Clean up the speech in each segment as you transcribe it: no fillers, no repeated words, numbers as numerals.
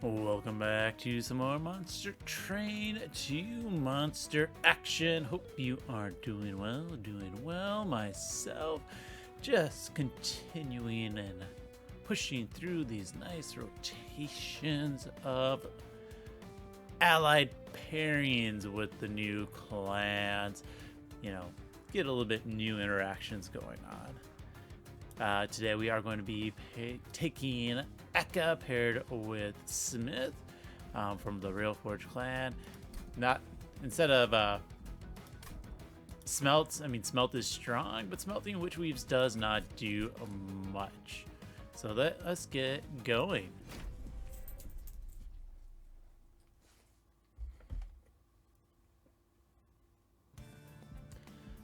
Welcome back to some more Monster Train 2 Monster Action. Hope you are doing well. Myself, just continuing and pushing through these nice rotations of allied pairings with the new clans. You know, get a little bit new interactions going on. Today we are going to be taking Eka paired with Smith from the Railforged clan. Instead of Smelt, I mean Smelt is strong, but smelting witch weaves does not do much. So let us get going.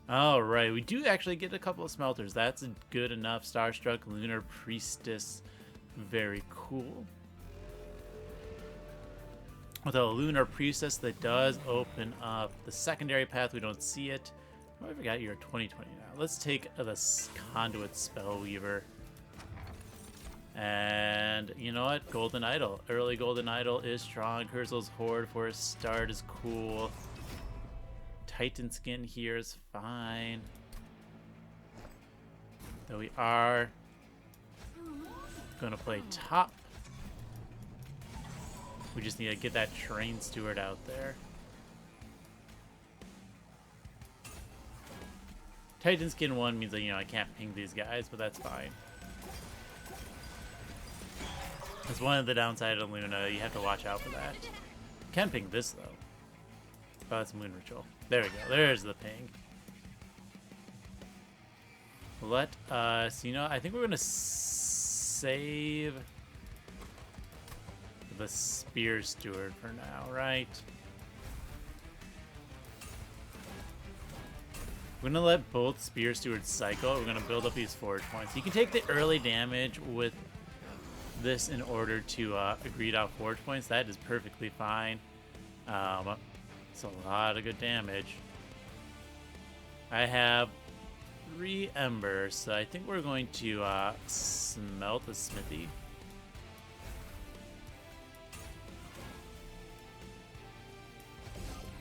All right, we do actually get a couple of smelters. That's good enough. Starstruck, Lunar Priestess, very cool. With a Lunar Priestess, that does open up the secondary path. We don't see it. Oh, I forgot you're 2020 now. Let's take the Conduit Spellweaver. And you know what? Golden Idol. Early Golden Idol is strong. Kurzel's Horde for a start is cool. Titan skin here is fine. Though we are going to play top. We just need to get that train steward out there. Titan skin 1 means that, you know, I can't ping these guys, but that's fine. That's one of the downside of Luna. You have to watch out for that. Can ping this, though. Oh, that's Moon Ritual. There we go. There's the ping. Let us, you know, I think we're going to save the Spear Steward for now, right? We're going to let both Spear Stewards cycle. We're going to build up these forge points. You can take the early damage with this in order to greed out forge points. That is perfectly fine. It's a lot of good damage. I have 3 embers, so I think we're going to smelt a smithy.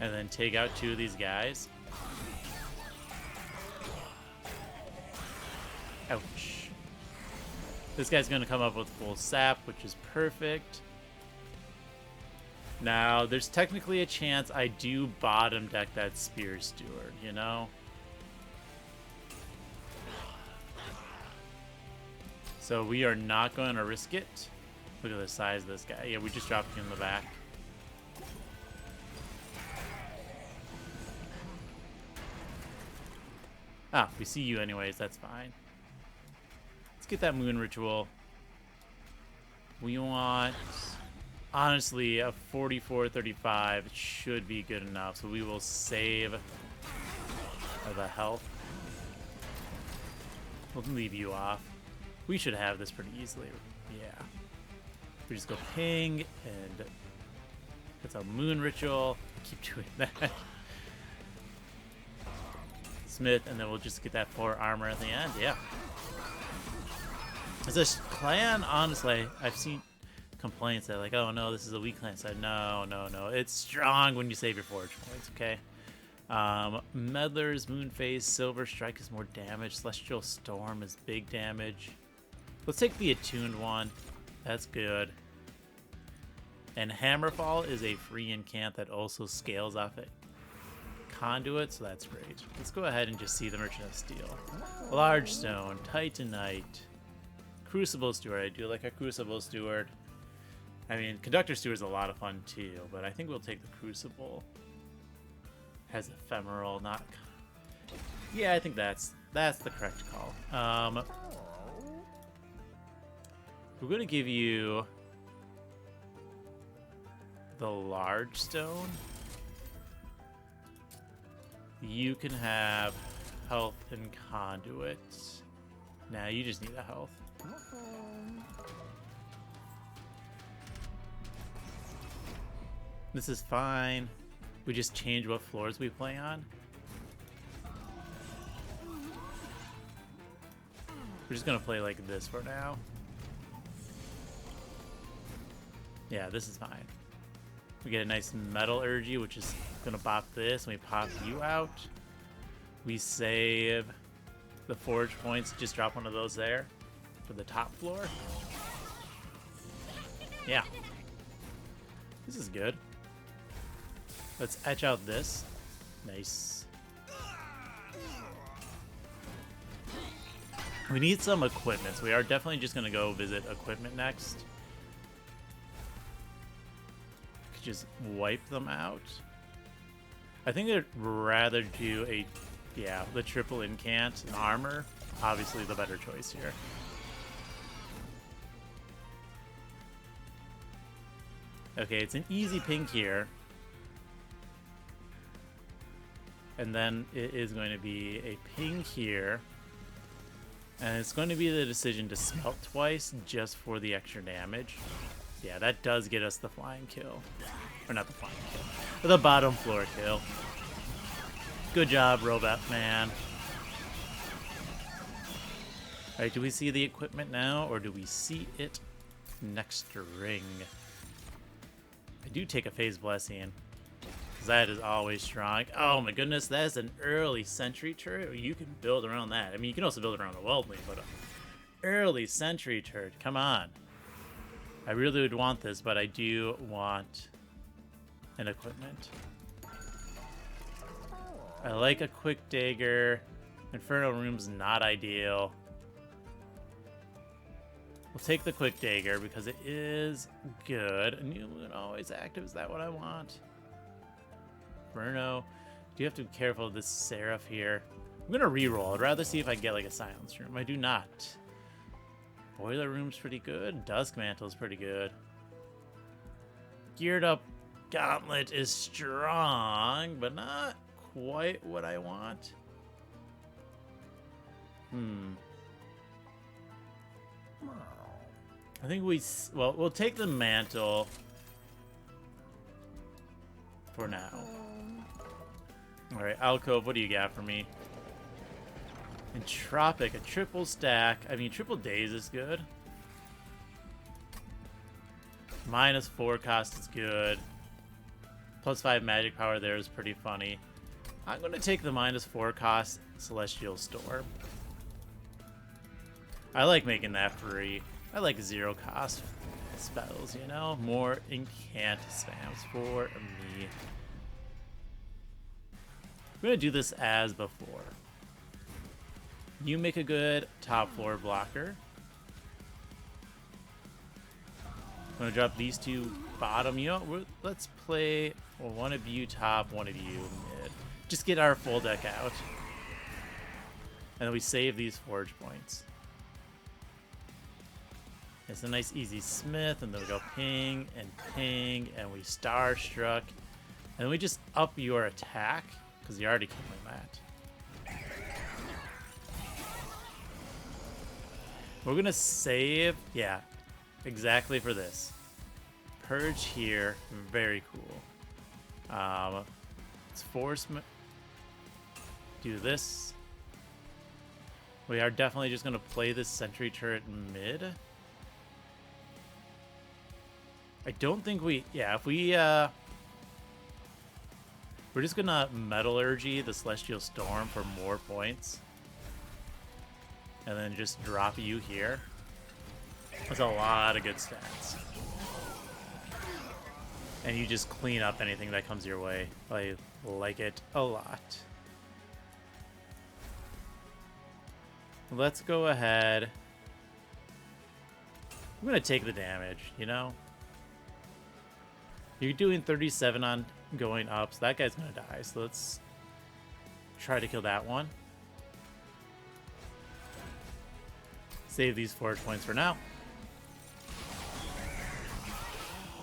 And then take out 2 of these guys. Ouch. This guy's going to come up with full sap, which is perfect. Now, there's technically a chance I do bottom deck that Spear Steward, you know? So we are not going to risk it. Look at the size of this guy. Yeah, we just dropped him in the back. Ah, we see you anyways. That's fine. Let's get that Moon Ritual. We want... Honestly, a 44-35 should be good enough, so we will save the health. We'll leave you off. We should have this pretty easily. Yeah. We just go ping, and it's a Moon Ritual. Keep doing that. Smith, and then we'll just get that 4 armor at the end. Yeah. As a clan, honestly, I've seen complaints that like, oh no, this is a weak clan. So no, it's strong when you save your forge points. Okay. Meddlers, Moonface, Silver Strike is more damage. Celestial Storm is big damage. Let's take the attuned one. That's good. And Hammerfall is a free incant that also scales off it. Conduit, so that's great. Let's go ahead and just see the Merchant of Steel. Large Stone, Titanite, Crucible Steward. I do like a Crucible Steward. I mean, Conductor Steward is a lot of fun too, but I think we'll take the Crucible. Has Ephemeral, not... Yeah, I think that's the correct call. We're going to give you the Large Stone. You can have health and Conduit. Nah, you just need a health. This is fine. We just change what floors we play on. We're just gonna play like this for now. Yeah, this is fine. We get a nice metallurgy, which is gonna pop this, and we pop you out. We save the forge points, just drop one of those there for the top floor. Yeah. This is good. Let's etch out this. Nice. We need some equipment, so we are definitely just gonna go visit equipment next. Could just wipe them out. I think I'd rather do a, yeah, the triple incant and armor. Obviously the better choice here. Okay, it's an easy pink here. And then it is going to be a ping here. And it's going to be the decision to smelt twice just for the extra damage. Yeah, that does get us the flying kill. Or not the flying kill, but the bottom floor kill. Good job, Robot Man. Alright, do we see the equipment now, or do we see it next ring? I do take a phase blessing. That is always strong. Oh my goodness, that is an early sentry turret. You can build around that. I mean, you can also build around a Weldling, but an early sentry turret. Come on. I really would want this, but I do want an equipment. I like a quick dagger. Inferno Room's not ideal. We'll take the quick dagger because it is good. A new moon always active. Is that what I want? Inferno. Do you have to be careful of this Seraph here? I'm gonna reroll. I'd rather see if I get like a silence room. I do not. Boiler Room's pretty good. Dusk Mantle's pretty good. Geared up Gauntlet is strong, but not quite what I want. I think we'll take the mantle for now. All right, Alcove, what do you got for me? Entropic, a triple stack. I mean, triple days is good. -4 cost is good. +5 magic power there is pretty funny. I'm going to take the -4 cost Celestial Storm. I like making that free. I like 0 cost spells, you know? More incant spams for me. I'm going to do this as before. You make a good top floor blocker. I'm going to drop these two bottom. You know, let's play one of you top, one of you mid. Just get our full deck out. And then we save these forge points. It's a nice easy smith, and then we go ping, and we starstruck. And then we just up your attack, because you're already killing that. We're gonna save, yeah, exactly for this. Purge here, very cool. Let's force, do this. We are definitely just gonna play this sentry turret mid. I don't think we, yeah, if we, we're just gonna metallurgy the Celestial Storm for more points. And then just drop you here. That's a lot of good stats. And you just clean up anything that comes your way. I like it a lot. Let's go ahead. I'm gonna take the damage, you know? You're doing 37 on going up, so that guy's gonna die. So let's try to kill that one. Save these forge points for now.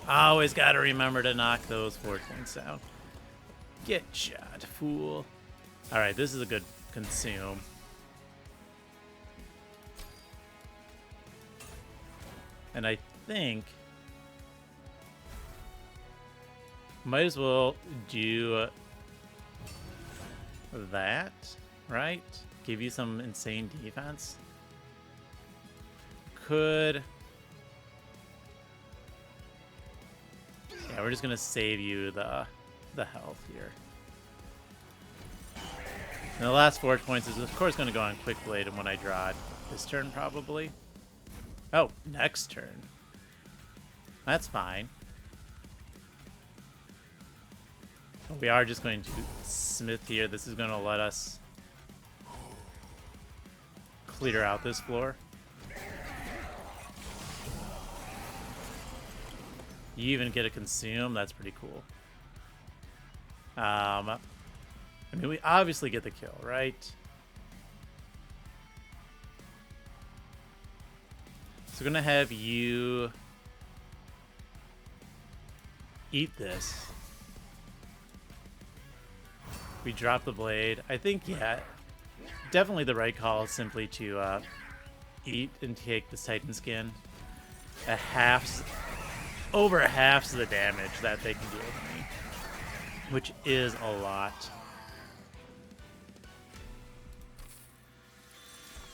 Always gotta remember to knock those forge points down. Get shot, fool. Alright, this is a good consume. And I think might as well do that, right? Give you some insane defense. Yeah, we're just gonna save you the health here. And the last Forge points is of course gonna go on Quick Blade, and when I draw it this turn probably. Oh, next turn. That's fine. But we are just going to Smith here. This is gonna let us clear out this floor. You even get a consume. That's pretty cool. I mean, we obviously get the kill, right? So we're gonna have you eat this. We drop the blade. I think, yeah, definitely the right call is simply to eat and take this Titan skin. Over half the damage that they can deal with me, which is a lot.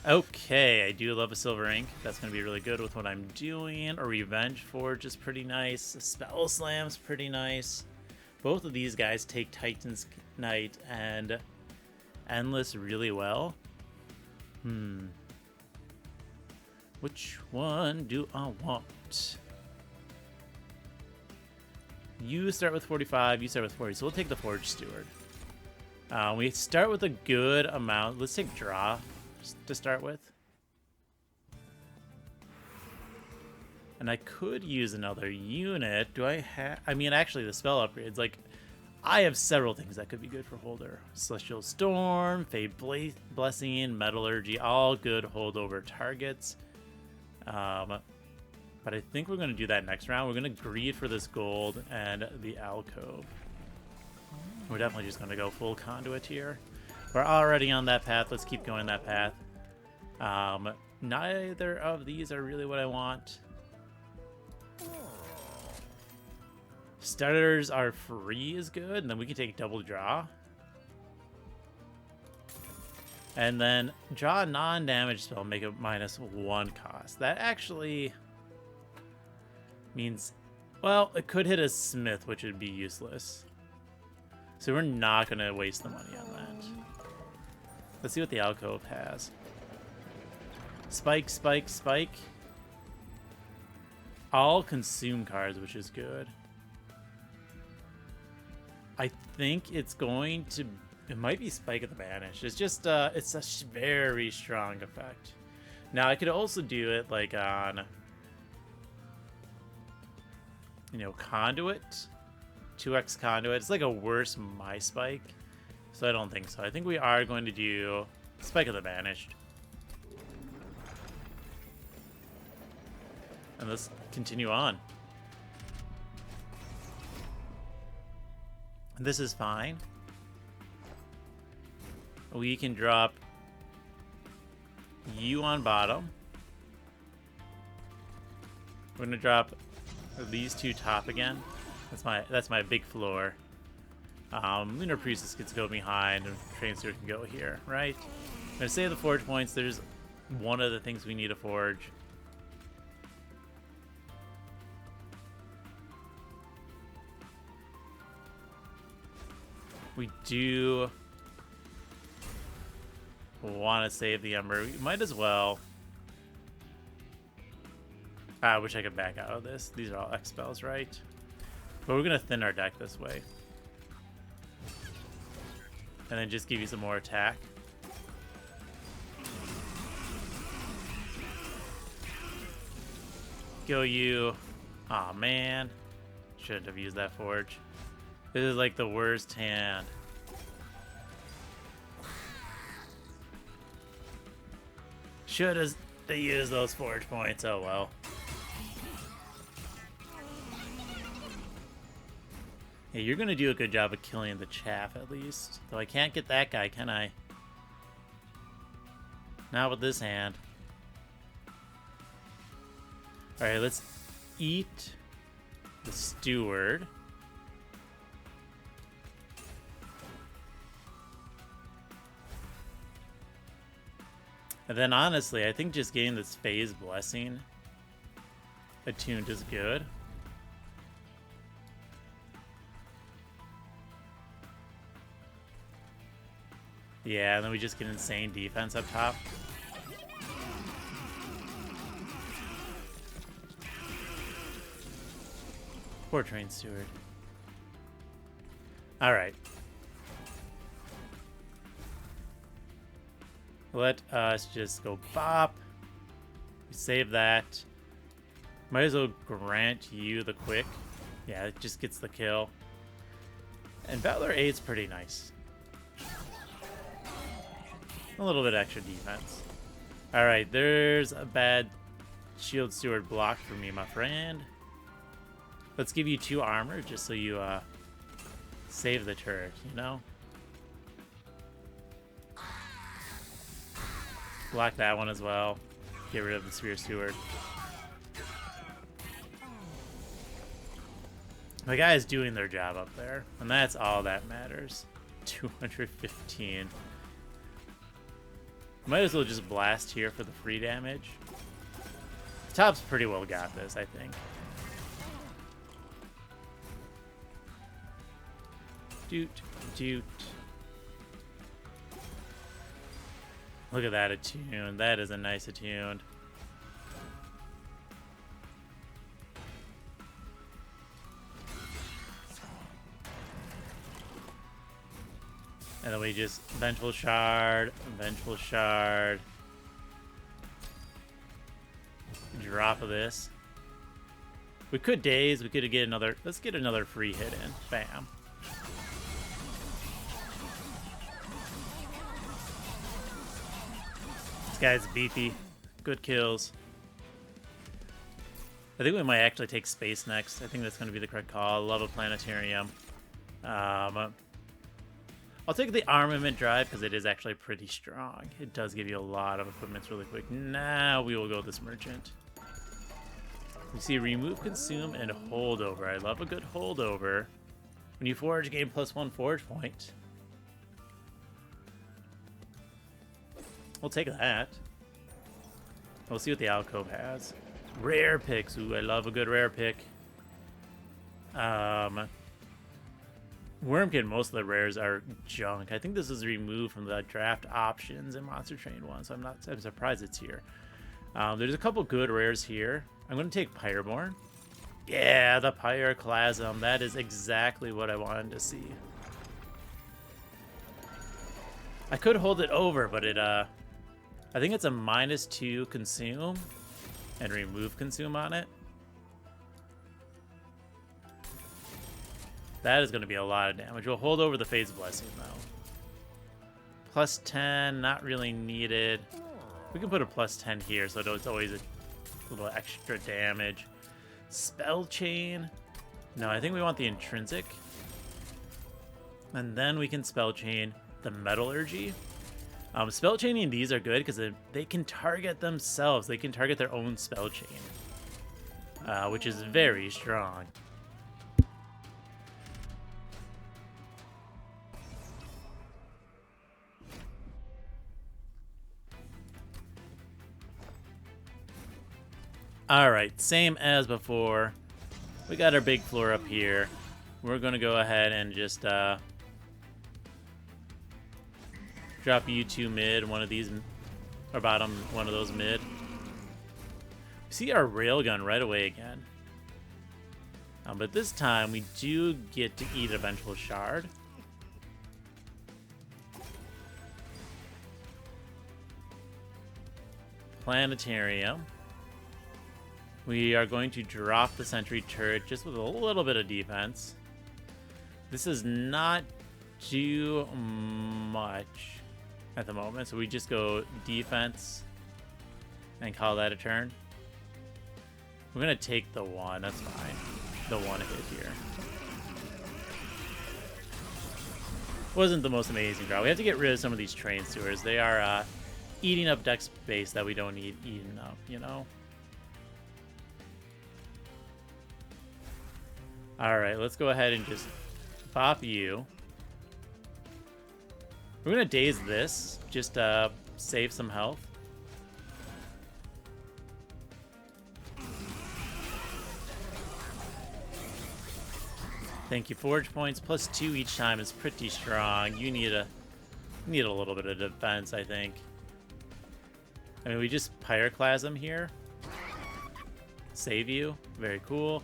Okay, I do love a Silver Ink. That's going to be really good with what I'm doing. A Revenge Forge is pretty nice. A Spell Slam's pretty nice. Both of these guys take Titan's Knight and Endless really well. Which one do I want? You start with 45, you start with 40, so we'll take the Forge Steward. We start with a good amount. Let's take Draw to start with. And I could use another unit. Do I have... I mean, actually, the spell upgrades, like, I have several things that could be good for Holder. Celestial Storm, Fade Blessing, Metallurgy, all good holdover targets. But I think we're going to do that next round. We're going to greed for this gold and the alcove. We're definitely just going to go full conduit here. We're already on that path. Let's keep going that path. Neither of these are really what I want. Starters are free is good, and then we can take double draw. And then draw a non-damage spell, make it -1 cost. That actually means, well, it could hit a Smith, which would be useless. So we're not going to waste the money on that. Let's see what the alcove has. Spike, spike, spike. All consume cards, which is good. I think it's going to... It might be Spike of the Banished. It's just, it's a very strong effect. Now, I could also do it, like, on... You know, Conduit. 2x Conduit. It's like a worse My Spike. So I don't think so. I think we are going to do Spike of the Banished. And let's continue on. This is fine. We can drop you on bottom. We're gonna drop these two top again. That's my big floor. Lunar Priestess gets to go behind, and Train Steward can go here, right? I'm gonna save the forge points. There's one of the things we need to forge. We do want to save the Ember. We might as well. I wish I could back out of this. These are all X spells, right? But we're going to thin our deck this way. And then just give you some more attack. Go you. Aw, man. Shouldn't have used that forge. This is like the worst hand. Should have used those forge points. Oh well. Yeah, you're gonna do a good job of killing the chaff at least. Though I can't get that guy, can I? Not with this hand. Alright, let's eat the steward. And then honestly, I think just getting this phase blessing attuned is good. Yeah, and then we just get insane defense up top. Poor train steward. Alright. Let us just go bop. We save that. Might as well grant you the quick. Yeah, it just gets the kill. And Battler 8's pretty nice. A little bit extra defense. Alright, there's a bad shield steward block for me, my friend. Let's give you 2 armor just so you save the turret, you know? Block that one as well. Get rid of the spear steward. My guys doing their job up there, and that's all that matters. 215. Might as well just blast here for the free damage. The top's pretty well got this, I think. Doot, doot. Look at that attune. That is a nice attune. And then we just Vengeful Shard, Vengeful Shard. Drop of this. We could daze, we could get another, let's get another free hit in. Bam. This guy's beefy. Good kills. I think we might actually take space next. I think that's going to be the correct call. Love a planetarium. I'll take the armament drive because it is actually pretty strong. It does give you a lot of equipment really quick. Now we will go this merchant. We see remove, consume, and holdover. I love a good holdover. When you forge, gain +1 forge point. We'll take that. We'll see what the alcove has. Rare picks. Ooh, I love a good rare pick. Wormkin, most of the rares are junk. I think this is removed from the draft options in Monster Train 1, so I'm surprised it's here. There's a couple good rares here. I'm going to take Pyroborn. Yeah, the Pyroclasm. That is exactly what I wanted to see. I could hold it over, but it, I think it's a -2 consume and remove consume on it. That is going to be a lot of damage. We'll hold over the Fate's Blessing, though. +10, not really needed. We can put a +10 here, so it's always a little extra damage. Spell Chain. No, I think we want the Intrinsic. And then we can Spell Chain the Metallurgy. Spell Chaining these are good because they can target themselves. They can target their own Spell Chain, which is very strong. Alright, same as before. We got our big floor up here. We're going to go ahead and just drop you 2 mid, one of these, or bottom, one of those mid. We see our railgun right away again. But this time we do get to eat a Vengeful Shard. Planetarium. We are going to drop the sentry turret just with a little bit of defense. This is not too much at the moment, so we just go defense and call that a turn. We're going to take the 1, that's fine. The 1 hit here. Wasn't the most amazing draw. We have to get rid of some of these train stewards. They are eating up deck space that we don't need eaten up, you know? Alright, let's go ahead and just pop you. We're going to daze this, just save some health. Thank you. Forge points +2 each time is pretty strong. You need a Need a little bit of defense, I think. I mean, we just Pyroclasm here. Save you. Very cool.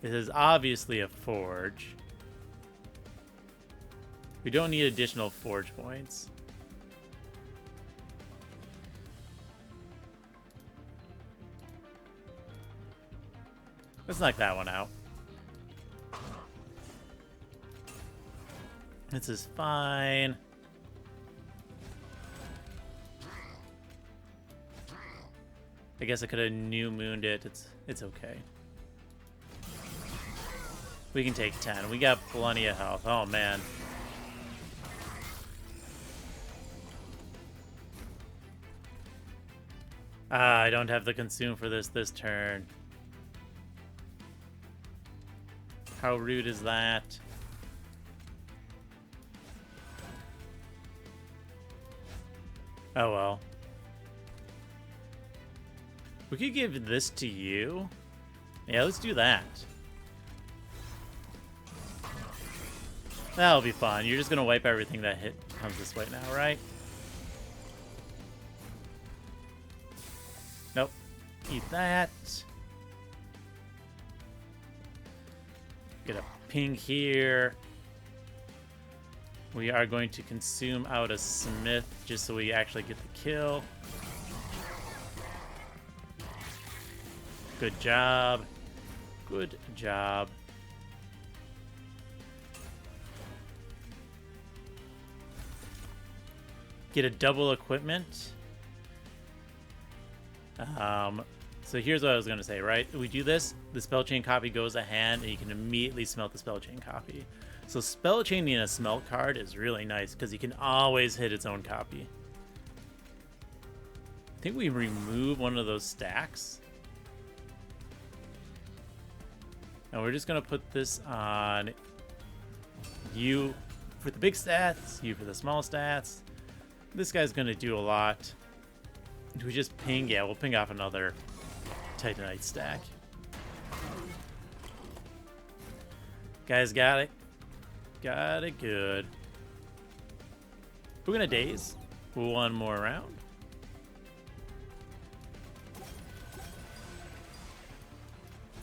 This is obviously a forge. We don't need additional forge points. Let's knock that one out. This is fine. I guess I could have new mooned it. It's okay. We can take 10. We got plenty of health. Oh man. I don't have the consume for this turn. How rude is that? Oh well. We could give this to you. Yeah, let's do that. That'll be fun. You're just gonna wipe everything that comes this way now, right? Nope. Eat that. Get a ping here. We are going to consume out a smith just so we actually get the kill. Good job. Good job. Get a double equipment. So here's what I was going to say, right? We do this, the spell chain copy goes to hand, and you can immediately smelt the spell chain copy. So spell chaining a smelt card is really nice because you can always hit its own copy. I think we remove one of those stacks. And we're just going to put this on you for the big stats, you for the small stats. This guy's going to do a lot. Do we just ping? Yeah, we'll ping off another Titanite stack. Guys got it. Got it good. We're going to daze. One more round.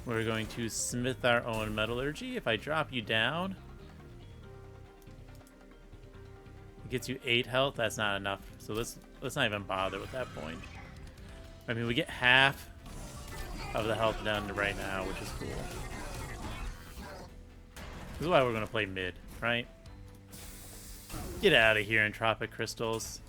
We're going to smith our own metallurgy. If I drop you down, it gets you 8 health. That's not enough. So let's not even bother with that point. I mean, we get half of the health done right now, which is cool. This is why we're going to play mid, right? Get out of here, Entropic Crystals.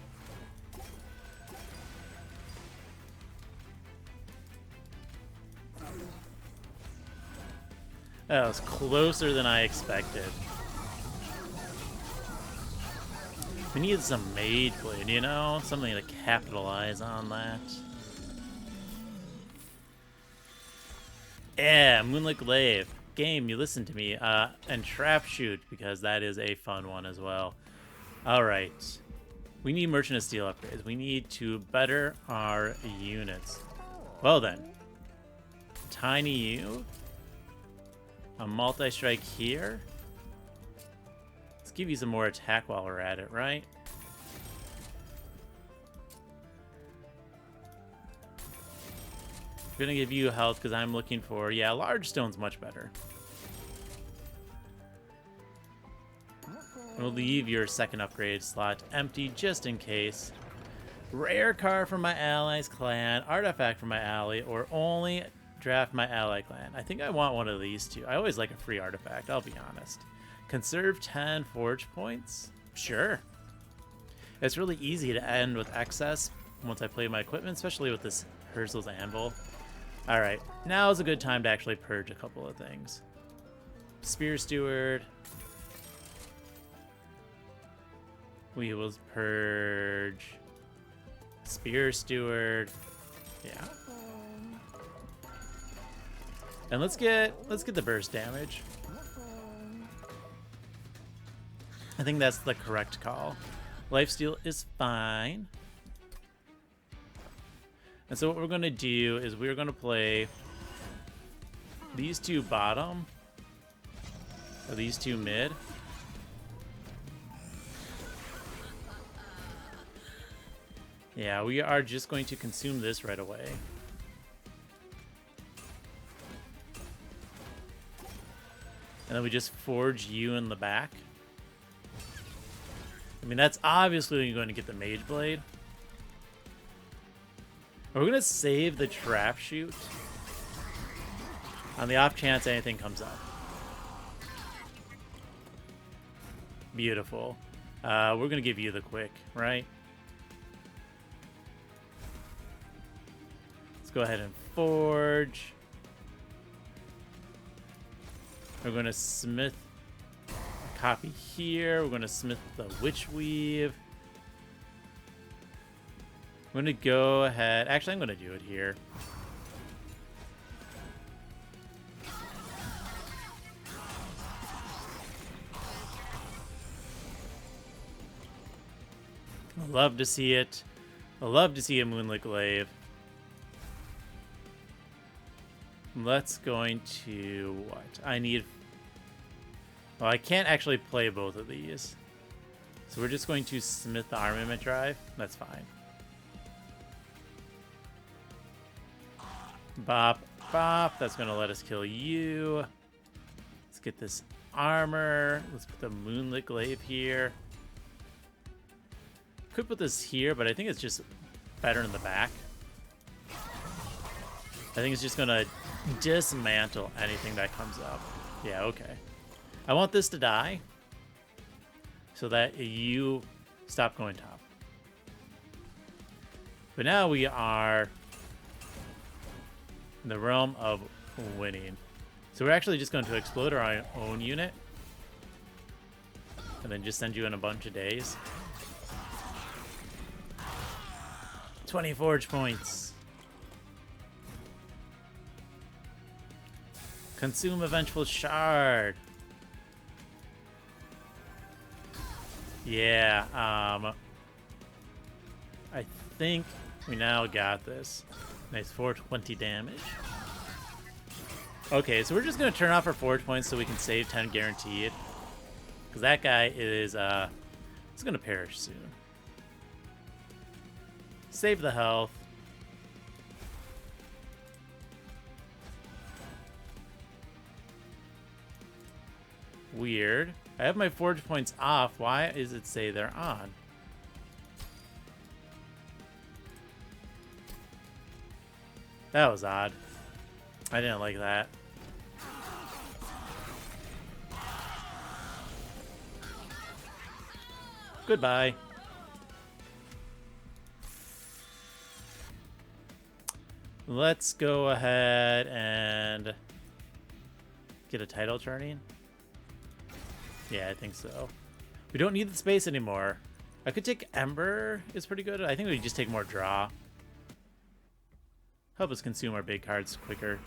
That was closer than I expected. We need some Mage Blade, you know? Something to capitalize on that. Yeah, Moonlit Glaive. Game, you listen to me. And Trap Shoot, because that is a fun one as well. Alright. We need Merchant of Steel upgrades. We need to better our units. Well then. Tiny U. A multi-strike here. Let's give you some more attack while we're at it, right? I'm gonna give you health because I'm looking for... Yeah, large stone's much better. We'll leave your second upgrade slot empty just in case. Rare card from my ally's clan, artifact from my ally, or only draft my ally clan. I think I want one of these two. I always like a free artifact, I'll be honest. Conserve 10 forge points? Sure. It's really easy to end with excess once I play my equipment, especially with this Herzl's Anvil. Alright, now is a good time to actually purge a couple of things. Spear Steward. We will purge Spear Steward. Yeah. And let's get the burst damage. I think that's the correct call. Lifesteal is fine. And so what we're going to do is we're going to play these two bottom. Are these two mid? Yeah, we are just going to consume this right away. And then we just forge you in the back. I mean, that's obviously going to get the Mage Blade. We're going to save the Trap Shoot on the off chance anything comes up. Beautiful. We're going to give you the quick, right? Let's go ahead and forge. We're going to smith a copy here. We're going to smith the Witch Weave. I'm going to go ahead. Actually, I'm going to do it here. I love to see it. I love to see a Moonlit Glaive. Let's going to what? I need. Well, I can't actually play both of these. So we're just going to smith the armament drive. That's fine. Bop, bop. That's going to let us kill you. Let's get this armor. Let's put the Moonlit Glaive here. Could put this here, but I think it's just better in the back. I think it's just going to dismantle anything that comes up. Yeah, okay. I want this to die so that you stop going top. But now we are in the realm of winning. So we're actually just going to explode our own unit and then just send you in a bunch of days. 20 forge points. Consume a Vengeful Shard. Yeah, I think we now got this. Nice 420 damage. Okay, so we're just going to turn off our forge points so we can save 10 guaranteed. Because that guy is, he's going to perish soon. Save the health. Weird. I have my forge points off. Why does it say they're on? That was odd. I didn't like that. Goodbye. Let's go ahead and get a title turning. Yeah, I think so. We don't need the space anymore. I could take Ember. It's pretty good. I think we just take more draw. Help us consume our big cards quicker.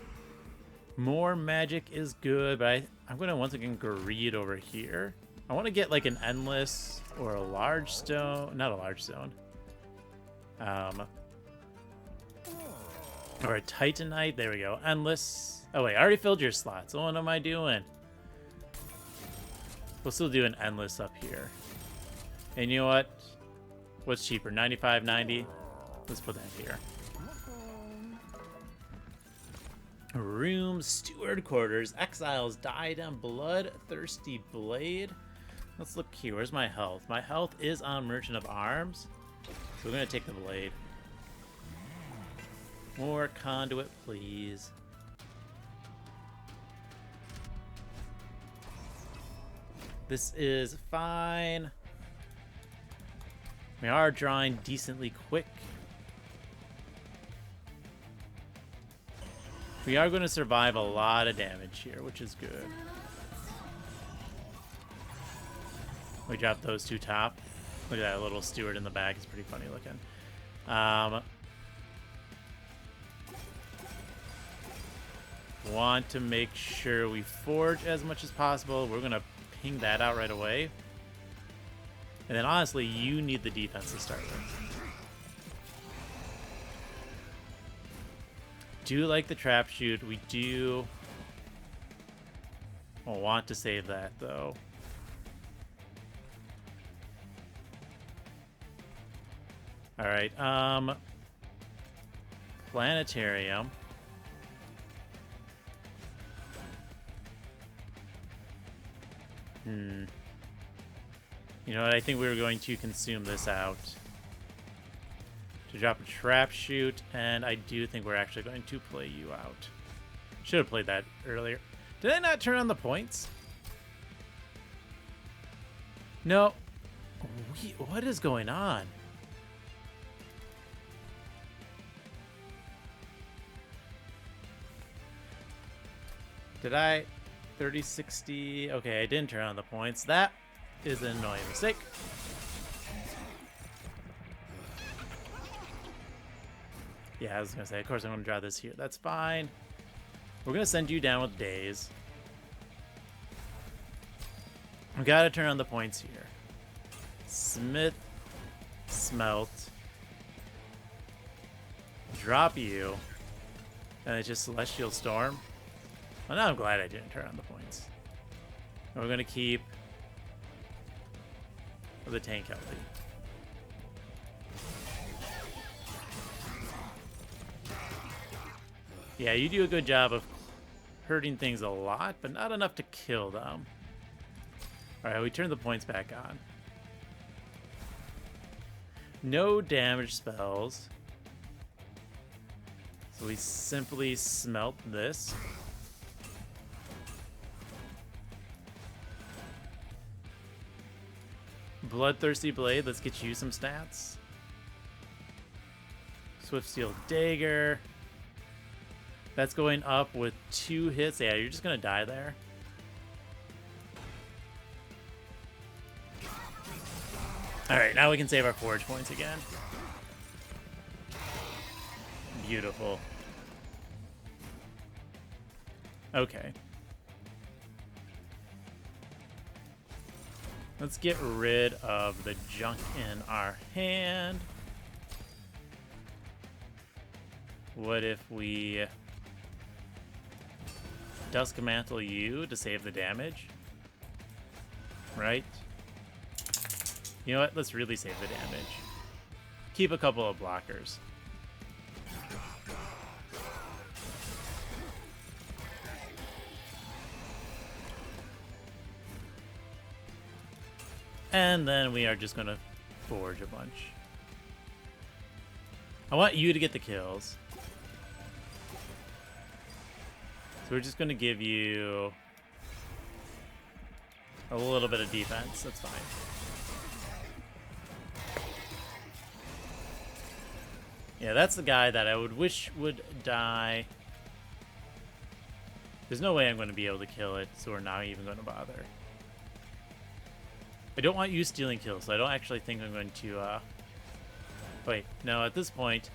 More magic is good, but I'm going to once again greed over here. I want to get like an endless or a large stone. Not a large stone. Or a Titanite. There we go. Endless. Oh, wait. I already filled your slots. What am I doing? We'll still do an endless up here. And you know what? What's cheaper? 95.90? Let's put that here. Room Steward Quarters. Exiles Diadem Bloodthirsty Blade. Let's look here. Where's my health? My health is on Merchant of Arms. So we're going to take the blade. More conduit, please. This is fine. We are drawing decently quick. We are going to survive a lot of damage here, which is good. We dropped those two top. Look at that little steward in the back. It's pretty funny looking. Want to make sure we forge as much as possible. We're going to ping that out right away. And then honestly, you need the defense to start with. Do like the trap shoot. We do I'll want to save that, though. Alright, planetarium. You know what? I think we were going to consume this out to drop a trap shoot, and I do think we're actually going to play you out. Should have played that earlier. Did I not turn on the points? No. What is going on? Did I? 30, 60. Okay, I didn't turn on the points. That is an annoying mistake. Yeah, I was going to say, of course I'm going to draw this here. That's fine. We're going to send you down with days. We got to turn on the points here. Smith, smelt. Drop you. And it's just Celestial Storm. Well, now I'm glad I didn't turn on the points. And we're going to keep the tank healthy. Yeah, you do a good job of hurting things a lot, but not enough to kill them. Alright, we turn the points back on. No damage spells. So we simply smelt this. Bloodthirsty Blade, let's get you some stats. Swift Steel Dagger. That's going up with 2 hits. Yeah, you're just going to die there. Alright, now we can save our forge points again. Beautiful. Okay. Let's get rid of the junk in our hand. What if we Dusk Mantle you to save the damage? Right? You know what? Let's really save the damage. Keep a couple of blockers. And then we are just going to forge a bunch. I want you to get the kills. So we're just going to give you a little bit of defense. That's fine. Yeah, that's the guy that I would wish would die. There's no way I'm going to be able to kill it, so we're not even going to bother. I don't want you stealing kills, so I don't actually think I'm going to, wait, no, at this point,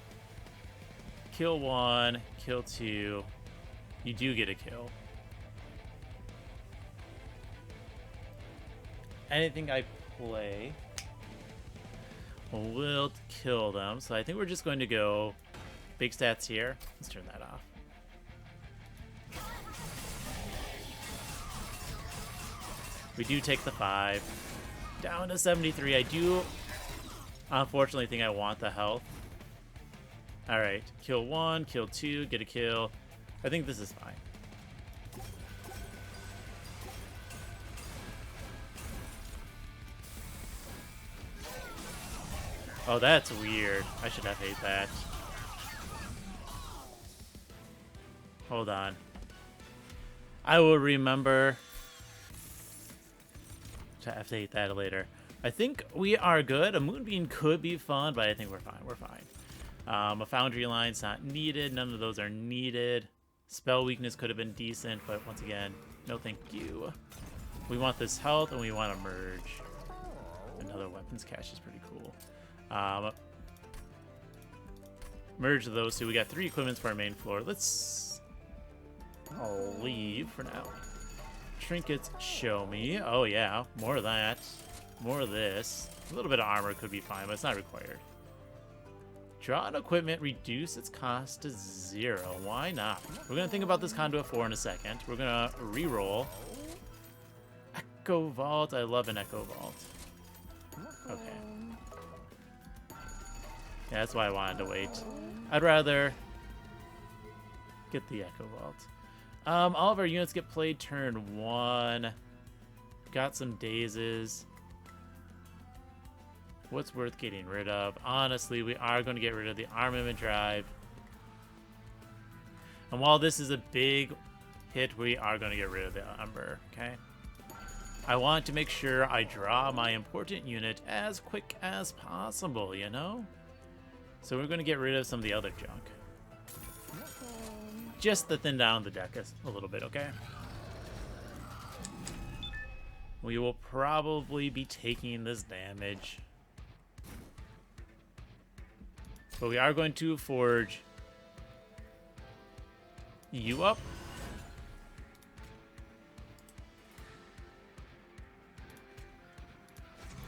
kill 1, kill 2, you do get a kill. Anything I play will kill them, so I think we're just going to go big stats here. Let's turn that off. We do take the 5. Down to 73. I do unfortunately think I want the health. Alright, kill 1, kill 2, get a kill. I think this is fine. Oh, that's weird. I should have hate that. Hold on. I will remember to have to hate that later. I think we are good. A Moonbeam could be fun, but I think we're fine. We're fine. A Foundry Line's not needed. None of those are needed. Spell Weakness could have been decent, but once again, no thank you. We want this health, and we want to merge. Another weapons cache is pretty cool. Merge those two. We got 3 equipments for our main floor. I'll leave for now. Trinkets show me. Oh yeah, more of that. More of this. A little bit of armor could be fine, but it's not required. Draw an equipment, reduce its cost to 0. Why not? We're going to think about this Conduit 4 in a second. We're going to re-roll. Echo Vault. I love an Echo Vault. Okay. Yeah, that's why I wanted to wait. I'd rather get the Echo Vault. All of our units get played turn 1. Got some dazes. What's worth getting rid of? Honestly, we are going to get rid of the armament drive. And while this is a big hit, we are going to get rid of the Umber, okay? I want to make sure I draw my important unit as quick as possible, you know? So we're going to get rid of some of the other junk. Just to thin down the deck a little bit, okay? We will probably be taking this damage. But we are going to forge you up.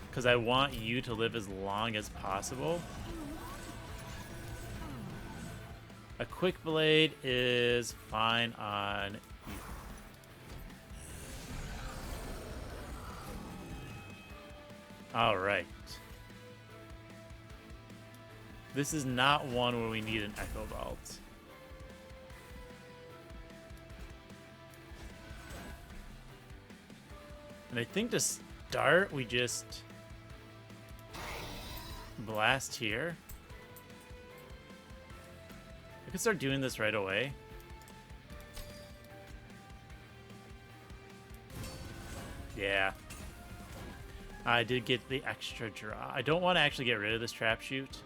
Because I want you to live as long as possible. A quick blade is fine on you. All right. This is not one where we need an Echo Vault. And I think to start, we just blast here. I could start doing this right away. Yeah. I did get the extra draw. I don't want to actually get rid of this trap shoot.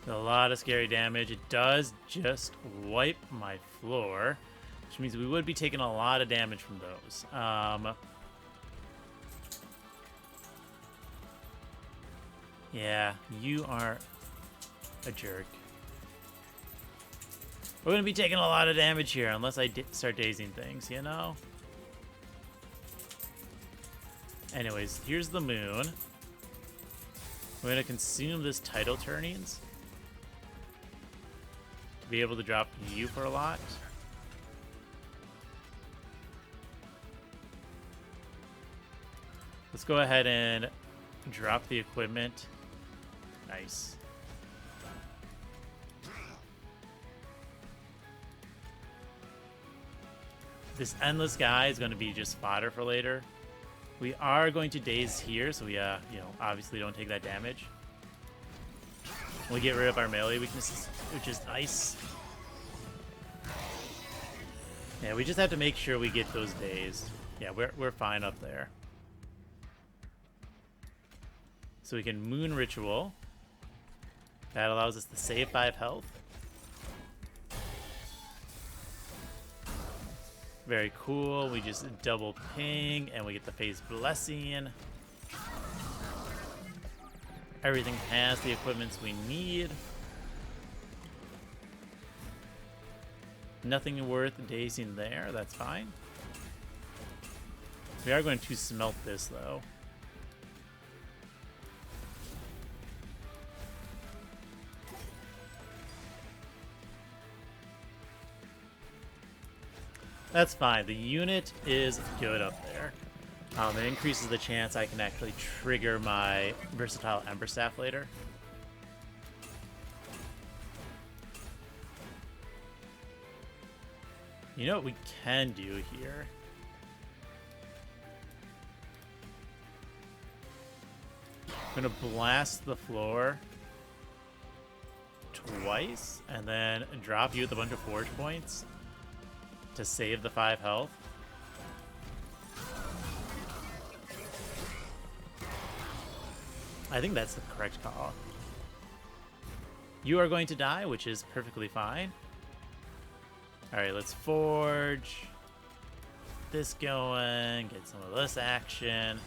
A lot of scary damage. It does just wipe my floor, which means we would be taking a lot of damage from those. Yeah, you are a jerk. We're going to be taking a lot of damage here unless I start dazing things, you know? Anyways, here's the moon. We're going to consume this tidal turnings to be able to drop you for a lot. Let's go ahead and drop the equipment. Nice. This endless guy is going to be just fodder for later. We are going to daze here, so we, you know, obviously don't take that damage. We get rid of our melee weaknesses, which is nice. Yeah, we just have to make sure we get those dazed. Yeah, we're fine up there. So we can Moon Ritual. That allows us to save 5 health. Very cool. We just double ping and we get the Phase Blessing. Everything has the equipments we need. Nothing worth dazing there. That's fine. We are going to smelt this though. That's fine. The unit is good up there. It increases the chance I can actually trigger my versatile Ember Staff later. You know what we can do here? I'm gonna blast the floor twice and then drop you with a bunch of forge points to save the 5 health. I think that's the correct call. You are going to die, which is perfectly fine. Alright, let's forge this going, get some of this action.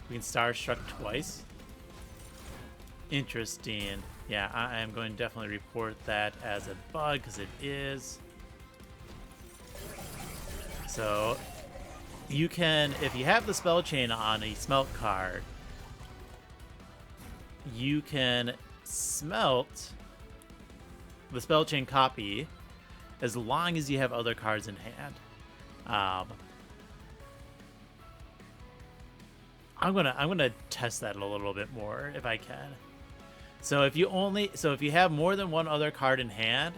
We can Starstruck twice. Interesting. Yeah, I am going to definitely report that as a bug, because it is. So, you can, if you have the spell chain on a smelt card, you can smelt the spell chain copy as long as you have other cards in hand. I'm gonna test that a little bit more if I can. So if you have more than one other card in hand,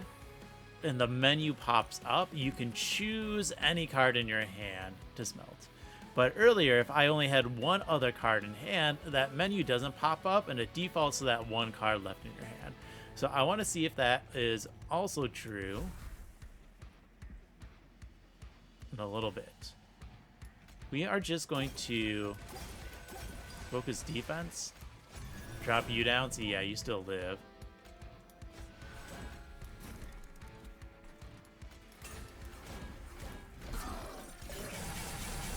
and the menu pops up, you can choose any card in your hand to smelt. But earlier, if I only had one other card in hand, that menu doesn't pop up, and it defaults to that one card left in your hand. So I want to see if that is also true in a little bit. We are just going to focus defense, drop you down, so yeah, you still live.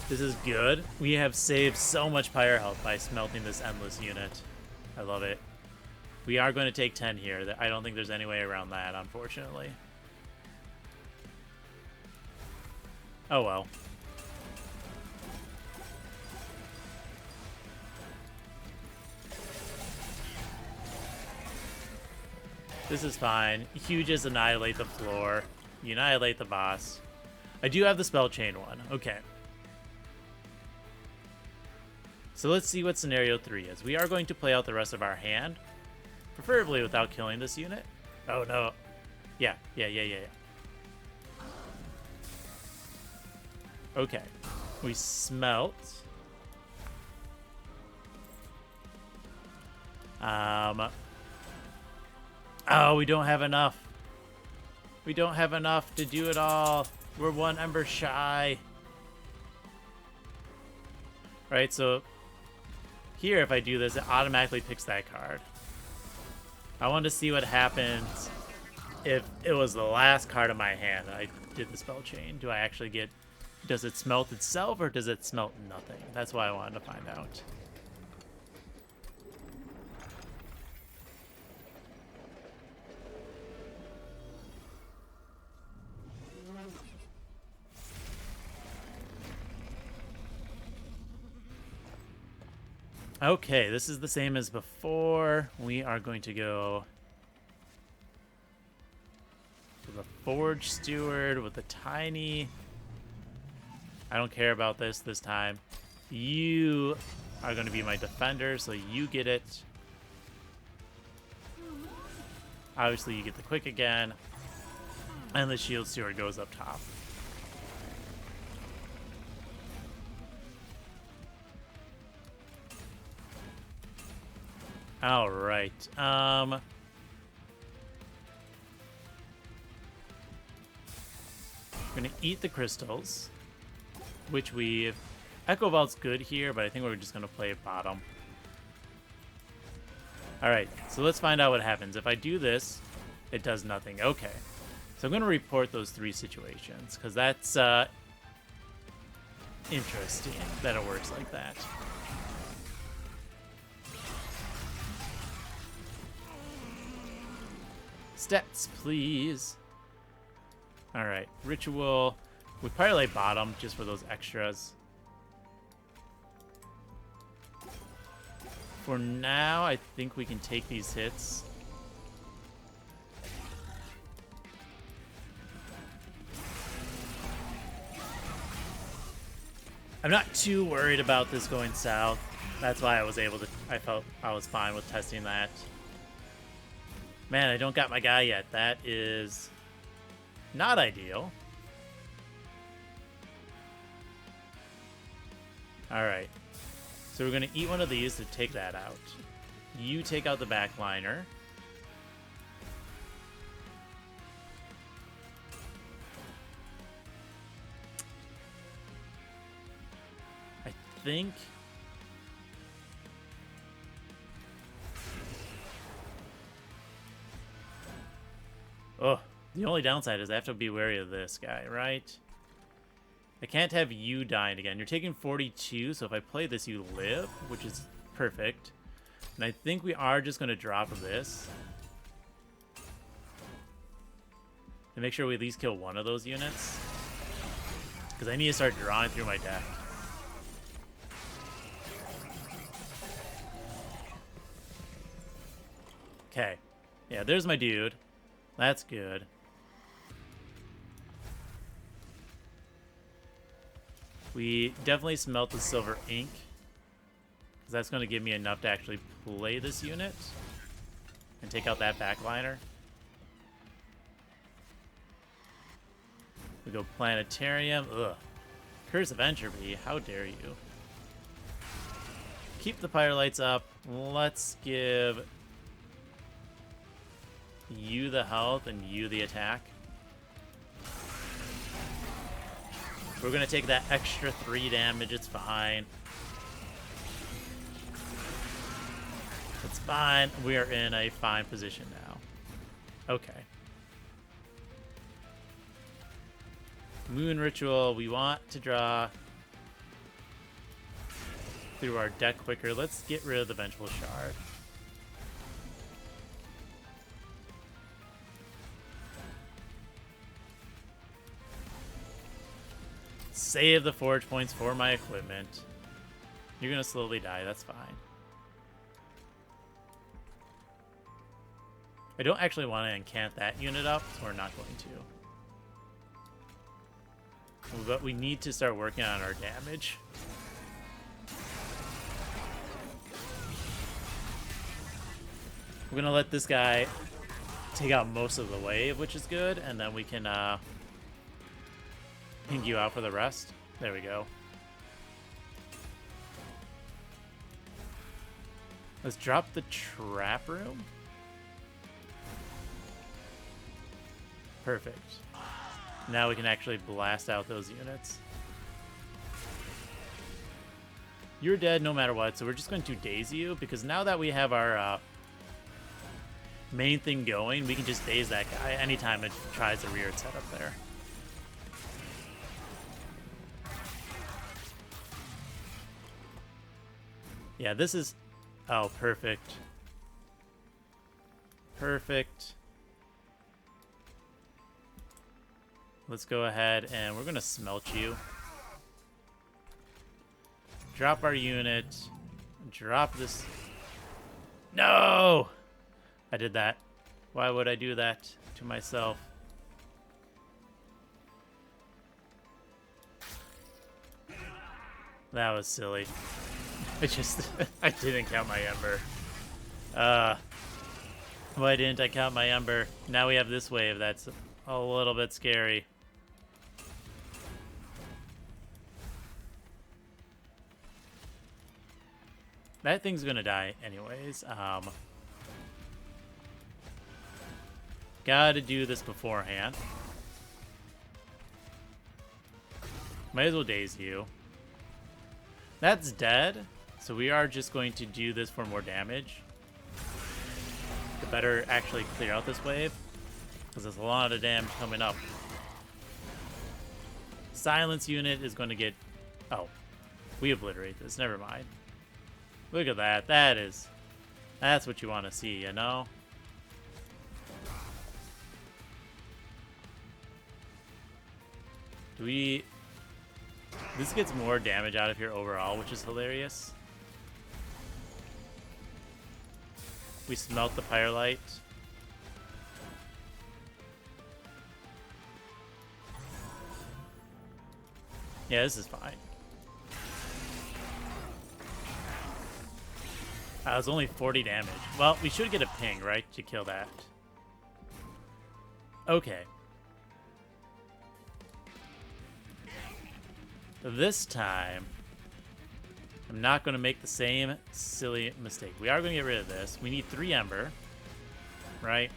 This is good. We have saved so much fire health by smelting this endless unit. I love it. We are going to take 10 here. I don't think there's any way around that, unfortunately. Oh well. This is fine. You just annihilate the floor. You annihilate the boss. I do have the spell chain one. Okay. So let's see what scenario 3 is. We are going to play out the rest of our hand, preferably without killing this unit. Oh no. Yeah. Okay. We smelt. Oh, we don't have enough. We don't have enough to do it all. We're one ember shy. Right, so here, if I do this, it automatically picks that card. I want to see what happens if it was the last card of my hand and I did the spell chain. Do I actually get... Does it smelt itself, or does it smelt nothing? That's what I wanted to find out. Okay, this is the same as before. We are going to go to the Forge Steward with the tiny... I don't care about this time. You are going to be my defender, so you get it. Obviously, you get the quick again. And the Shield Steward goes up top. All right. We're gonna eat the crystals, which we've... Echo Vault's good here, but I think we're just gonna play it bottom. All right, so let's find out what happens. If I do this, it does nothing. Okay, so I'm gonna report those 3 situations because that's interesting that it works like that. Stats, please. All right, ritual. We probably lay bottom just for those extras. For now, I think we can take these hits. I'm not too worried about this going south. That's why I was able to... I felt I was fine with testing that. Man, I don't got my guy yet. That is not ideal. All right. So we're going to eat one of these to take that out. You take out the backliner. I think... Oh, the only downside is I have to be wary of this guy, right? I can't have you dying again. You're taking 42, so if I play this, you live, which is perfect. And I think we are just going to drop this. And make sure we at least kill one of those units. Because I need to start drawing through my deck. Okay. Yeah, there's my dude. That's good. We definitely smelt the silver ink, because that's going to give me enough to actually play this unit and take out that backliner. We go planetarium. Ugh. Curse of entropy. How dare you? Keep the pyre lights up. Let's give you the health and you the attack. We're going to take that extra 3 damage. It's fine. It's fine. We are in a fine position now. Okay. Moon Ritual. We want to draw through our deck quicker. Let's get rid of the Vengeful Shard. Save the forge points for my equipment. You're gonna slowly die, that's fine. I don't actually want to incant that unit up, so we're not going to. But we need to start working on our damage. We're gonna let this guy take out most of the wave, which is good, and then we can ping you out for the rest. There we go. Let's drop the trap room. Perfect. Now we can actually blast out those units. You're dead no matter what, so we're just going to daze you, because now that we have our main thing going, we can just daze that guy anytime it tries to rear its head up there. Yeah, this is... Oh, perfect. Perfect. Let's go ahead and we're going to smelt you. Drop our unit. Drop this. No! I did that. Why would I do that to myself? That was silly. I didn't count my ember. Why didn't I count my ember? Now we have this wave that's a little bit scary. That thing's gonna die anyways. Gotta do this beforehand. Might as well daze you. That's dead. So we are just going to do this for more damage. To better actually clear out this wave. Because there's a lot of damage coming up. Silence unit is going to get... Oh. We obliterate this. Never mind. Look at that. That's what you want to see, you know? Do we... This gets more damage out of here overall, which is hilarious. We smelt the Pyrelite. Yeah, this is fine. It was only 40 damage. Well, we should get a ping, right, to kill that. Okay. This time, I'm not going to make the same silly mistake. We are going to get rid of this. We need 3 Ember, right?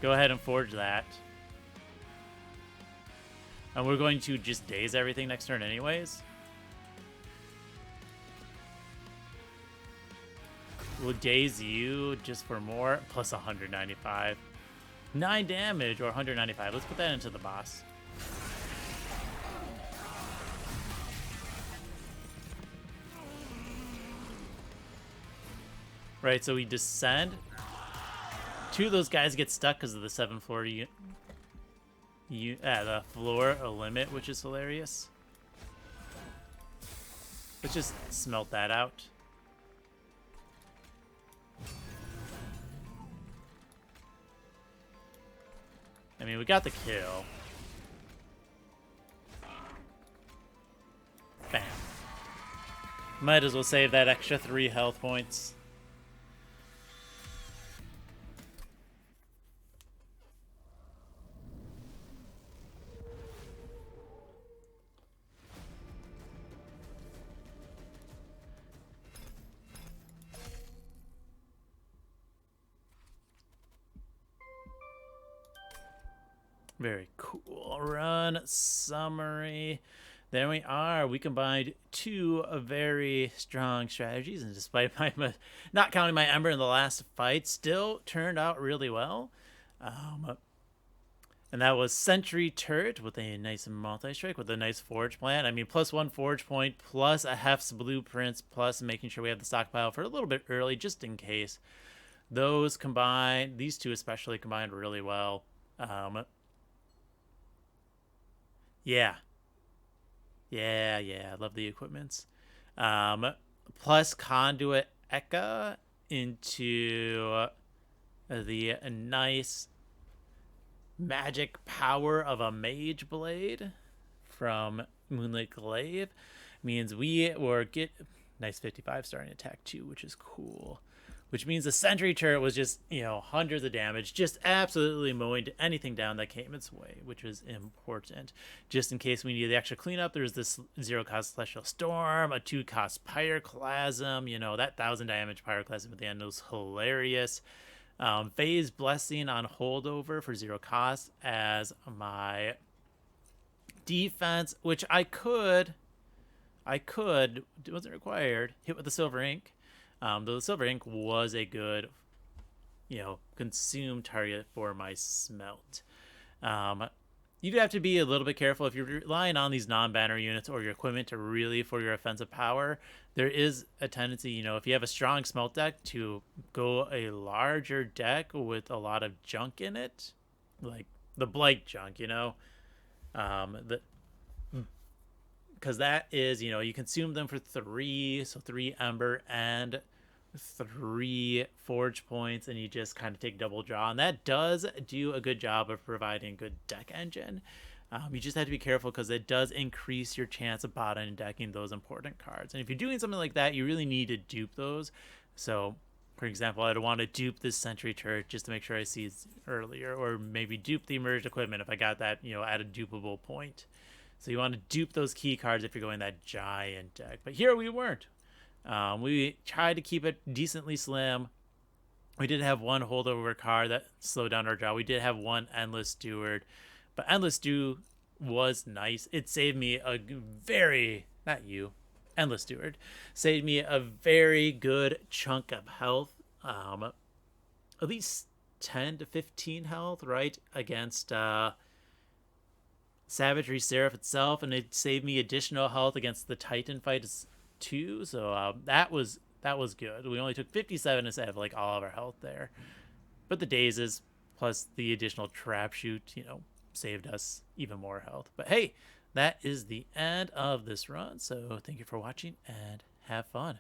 Go ahead and forge that. And we're going to just daze everything next turn anyways. We'll daze you just for more, plus 195. 9 damage or 195. Let's put that into the boss. Right, so we descend. 2 of those guys get stuck because of the 7th floor the floor a limit, which is hilarious. Let's just smelt that out. I mean, we got the kill. Bam. Might as well save that extra 3 health points. Very cool. Run summary. There we are. We combined 2 very strong strategies, and despite my not counting my Ember in the last fight, still turned out really well. And that was Sentry Turret with a nice multi-strike with a nice forge plant. I mean, +1 forge point, plus a Hef's blueprints, plus making sure we have the stockpile for a little bit early, just in case. Those combined, these 2 especially combined really well. Yeah. I love the equipments. Plus Conduit Eka into the nice magic power of a Mage Blade from Moonlit Glaive. Means we were nice 55 starting attack too, which is cool. Which means the Sentry Turret was just, hundreds of damage, just absolutely mowing anything down that came its way, which is important. Just in case we need the extra cleanup, there's this 0-cost Celestial Storm, a 2-cost Pyroclasm, that 1,000 damage Pyroclasm at the end was hilarious. Phase Blessing on Holdover for 0 cost as my defense, which I could, it wasn't required, hit with the Silver Ink. Though the Silver Ink was a good, consume target for my smelt. You'd have to be a little bit careful if you're relying on these non-banner units or your equipment to really for your offensive power. There is a tendency, if you have a strong smelt deck, to go a larger deck with a lot of junk in it, like the Blight junk, because that is, you consume them for 3, so 3 Ember and 3 Forge points, and you just kind of take double draw, and that does do a good job of providing good deck engine. You just have to be careful because it does increase your chance of bottom decking those important cards, and if you're doing something like that, you really need to dupe those. So for example, I'd want to dupe this Sentry Turret just to make sure I see it earlier, or maybe dupe the emerged equipment if I got that, at a dupable point. So you want to dupe those key cards if you're going that giant deck. But here we weren't. We tried to keep it decently slim. We did have 1 holdover card that slowed down our draw. We did have 1 Endless Steward. But Endless Stew was nice. It saved me a very... Not you. Endless Steward. Saved me a very good chunk of health. At least 10 to 15 health, right? Against... Savagery Seraph itself, and it saved me additional health against the Titan fight too. So that was good. We only took 57 instead of like all of our health there, but the dazes plus the additional trap shoot, saved us even more health. But hey, that is the end of this run. So thank you for watching and have fun.